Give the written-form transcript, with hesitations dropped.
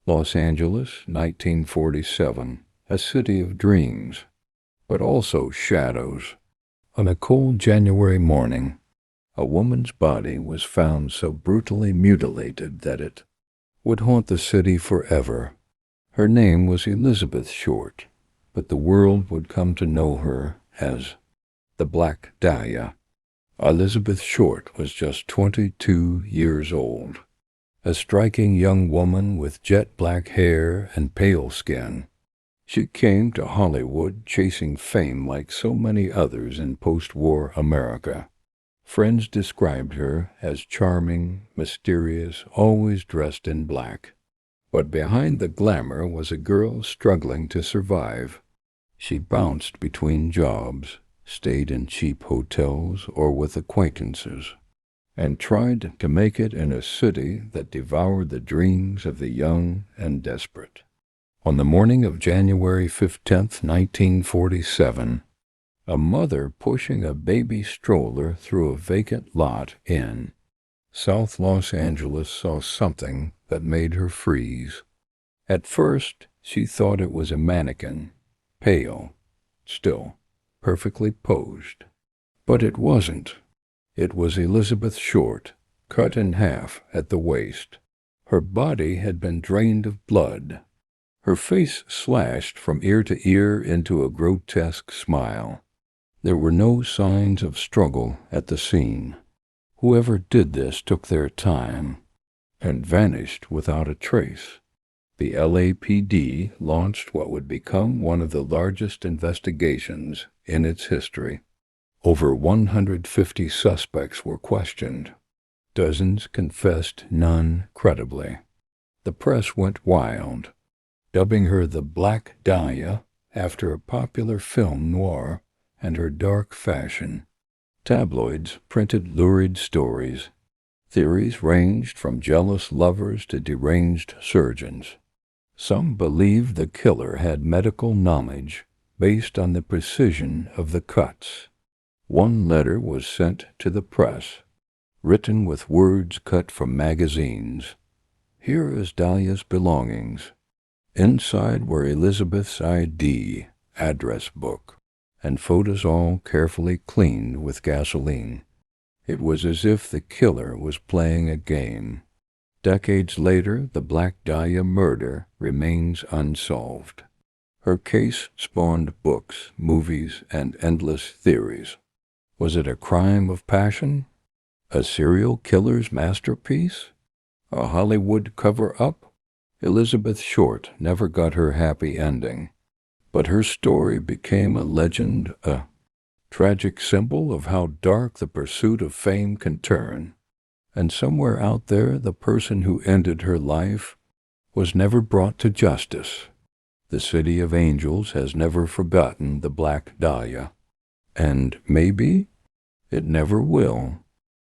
Los Angeles, 1947, a city of dreams, but also shadows. On a cold January morning, a woman's body was found so brutally mutilated that it would haunt the city forever. Her name was Elizabeth Short, but the world would come to know her as the Black Dahlia. Elizabeth Short was just 22 years old, a striking young woman with jet black hair and pale skin. She came to Hollywood chasing fame like so many others in post-war America. Friends described her as charming, mysterious, always dressed in black. But behind the glamour was a girl struggling to survive. She bounced between jobs, stayed in cheap hotels or with acquaintances, and tried to make it in a city that devoured the dreams of the young and desperate. On the morning of January 15th, 1947, a mother pushing a baby stroller through a vacant lot in South Los Angeles saw something that made her freeze. At first, she thought it was a mannequin, pale, still, perfectly posed. But it wasn't. It was Elizabeth Short, cut in half at the waist. Her body had been drained of blood, her face slashed from ear to ear into a grotesque smile. There were no signs of struggle at the scene. Whoever did this took their time and vanished without a trace. The LAPD launched what would become one of the largest investigations in its history. Over 150 suspects were questioned. Dozens confessed, none credibly. The press went wild, dubbing her the Black Dahlia after a popular film noir and her dark fashion. Tabloids printed lurid stories. Theories ranged from jealous lovers to deranged surgeons. Some believed the killer had medical knowledge based on the precision of the cuts. One letter was sent to the press, written with words cut from magazines. Here is Dahlia's belongings. Inside were Elizabeth's ID, address book, and photos all carefully cleaned with gasoline. It was as if the killer was playing a game. Decades later, the Black Dahlia murder remains unsolved. Her case spawned books, movies, and endless theories. Was it a crime of passion? A serial killer's masterpiece? A Hollywood cover-up? Elizabeth Short never got her happy ending, but her story became a legend, a tragic symbol of how dark the pursuit of fame can turn. And somewhere out there, the person who ended her life was never brought to justice. The City of Angels has never forgotten the Black Dahlia, and maybe it never will.